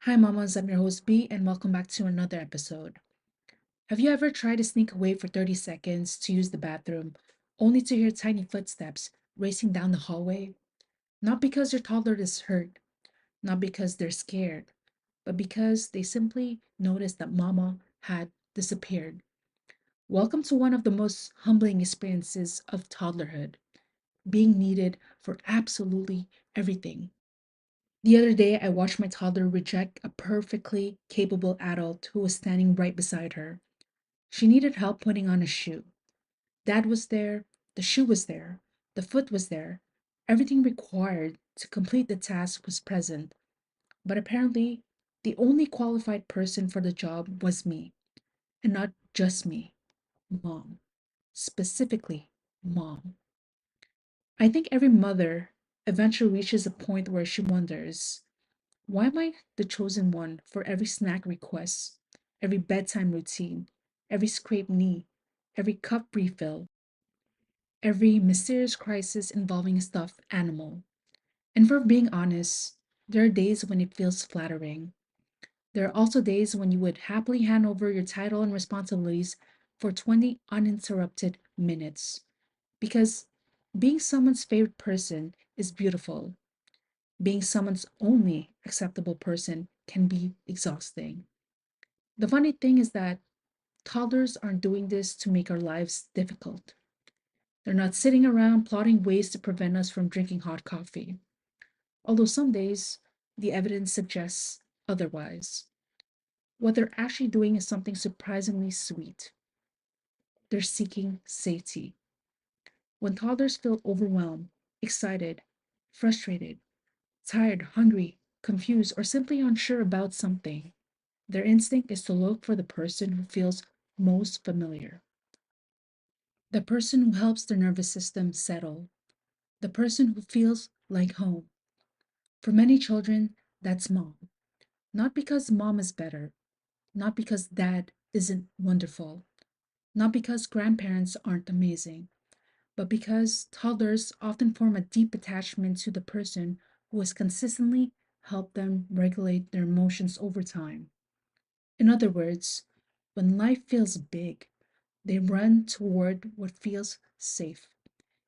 Hi, mamas. I'm your host B, and welcome back to another episode. Have you ever tried to sneak away for 30 seconds to use the bathroom, only to hear tiny footsteps racing down the hallway? Not because your toddler is hurt, not because they're scared, but because they simply noticed that mama had disappeared. Welcome to one of the most humbling experiences of toddlerhood, being needed for absolutely everything. The other day, I watched my toddler reject a perfectly capable adult who was standing right beside her. She needed help putting on a shoe. Dad was there, the shoe was there, the foot was there. Everything required to complete the task was present. But apparently, the only qualified person for the job was me, and not just me, mom. Specifically, mom. I think every mother eventually reaches a point where she wonders, why am I the chosen one for every snack request, every bedtime routine, every scraped knee, every cup refill, every mysterious crisis involving a stuffed animal? And for being honest, there are days when it feels flattering. There are also days when you would happily hand over your title and responsibilities for 20 uninterrupted minutes. Because being someone's favorite person is beautiful. Being someone's only acceptable person can be exhausting. The funny thing is that toddlers aren't doing this to make our lives difficult. They're not sitting around plotting ways to prevent us from drinking hot coffee. Although some days, the evidence suggests otherwise. What they're actually doing is something surprisingly sweet. They're seeking safety. When toddlers feel overwhelmed, excited, frustrated, tired, hungry, confused, or simply unsure about something, their instinct is to look for the person who feels most familiar, the person who helps their nervous system settle, the person who feels like home. For many children, that's mom. Not because mom is better, not because dad isn't wonderful, not because grandparents aren't amazing, but because toddlers often form a deep attachment to the person who has consistently helped them regulate their emotions over time. In other words, when life feels big, they run toward what feels safe.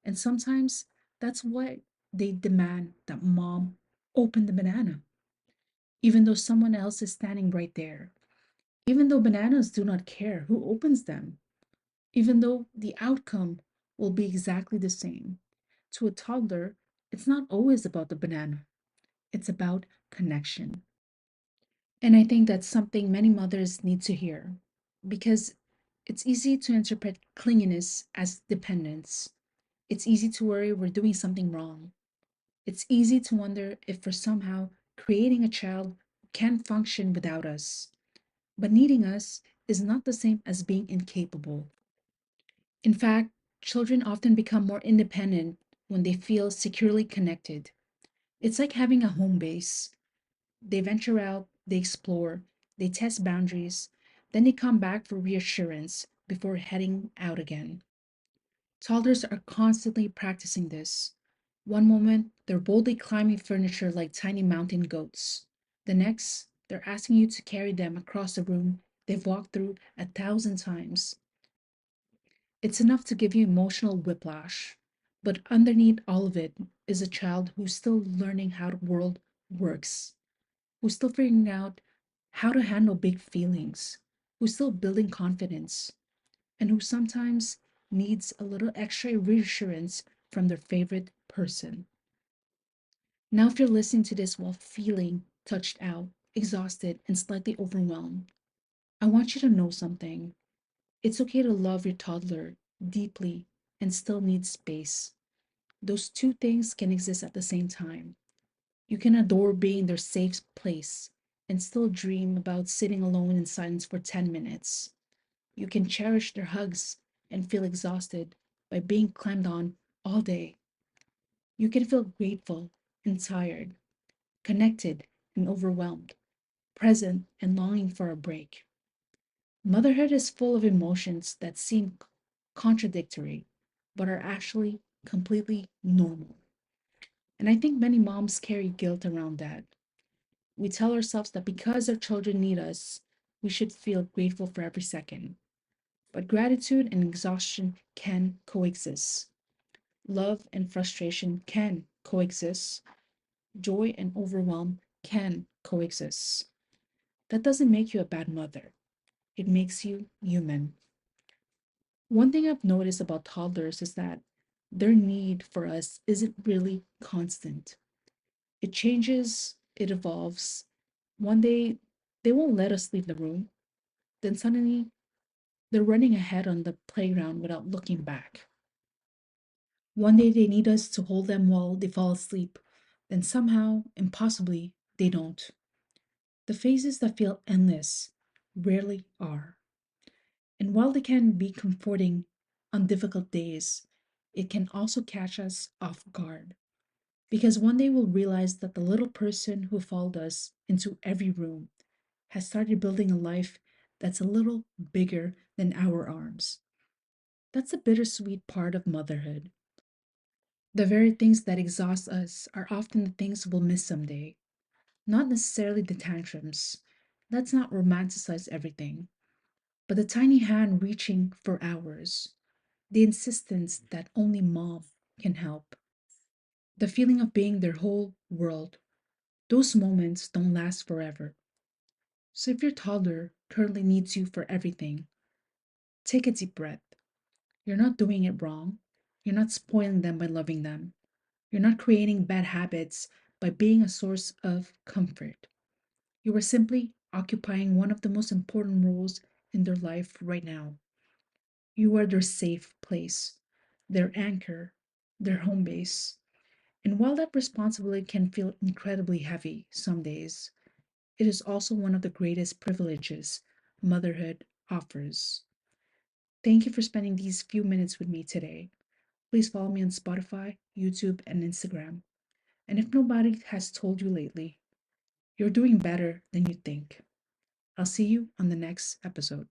And sometimes that's why they demand that mom open the banana, even though someone else is standing right there, even though bananas do not care who opens them, even though the outcome will be exactly the same. To a toddler, it's not always about the banana, it's about connection. And I think that's something many mothers need to hear because it's easy to interpret clinginess as dependence. It's easy to worry we're doing something wrong. It's easy to wonder if we're somehow creating a child who can't function without us. But needing us is not the same as being incapable. In fact, children often become more independent when they feel securely connected. It's like having a home base. They venture out, they explore, they test boundaries, then they come back for reassurance before heading out again. Toddlers are constantly practicing this. One moment, they're boldly climbing furniture like tiny mountain goats. The next, they're asking you to carry them across a room they've walked through 1,000 times. It's enough to give you emotional whiplash. But underneath all of it is a child who's still learning how the world works, who's still figuring out how to handle big feelings, who's still building confidence, and who sometimes needs a little extra reassurance from their favorite person. Now, if you're listening to this while feeling touched out, exhausted, and slightly overwhelmed, I want you to know something. It's okay to love your toddler deeply and still need space. Those two things can exist at the same time. You can adore being their safe place and still dream about sitting alone in silence for 10 minutes. You can cherish their hugs and feel exhausted by being climbed on all day. You can feel grateful and tired, connected and overwhelmed, present and longing for a break. Motherhood is full of emotions that seem contradictory, but are actually completely normal. And I think many moms carry guilt around that. We tell ourselves that because our children need us, we should feel grateful for every second. But gratitude and exhaustion can coexist. Love and frustration can coexist. Joy and overwhelm can coexist. That doesn't make you a bad mother, it makes you human. One thing I've noticed about toddlers is that their need for us isn't really constant. It changes, it evolves. One day, they won't let us leave the room. Then suddenly, they're running ahead on the playground without looking back. One day, they need us to hold them while they fall asleep. Then somehow, impossibly, they don't. The phases that feel endless rarely are. And while they can be comforting on difficult days, it can also catch us off guard. Because one day we'll realize that the little person who followed us into every room has started building a life that's a little bigger than our arms. That's the bittersweet part of motherhood. The very things that exhaust us are often the things we'll miss someday, not necessarily the tantrums. Let's not romanticize everything, but the tiny hand reaching for ours, the insistence that only mom can help, the feeling of being their whole world. Those moments don't last forever. So if your toddler currently needs you for everything, take a deep breath. You're not doing it wrong. You're not spoiling them by loving them. You're not creating bad habits by being a source of comfort. You are simply occupying one of the most important roles in their life right now. You are their safe place, their anchor, their home base. And while that responsibility can feel incredibly heavy some days, it is also one of the greatest privileges motherhood offers. Thank you for spending these few minutes with me today. Please follow me on Spotify, YouTube, and Instagram. And if nobody has told you lately, you're doing better than you think. I'll see you on the next episode.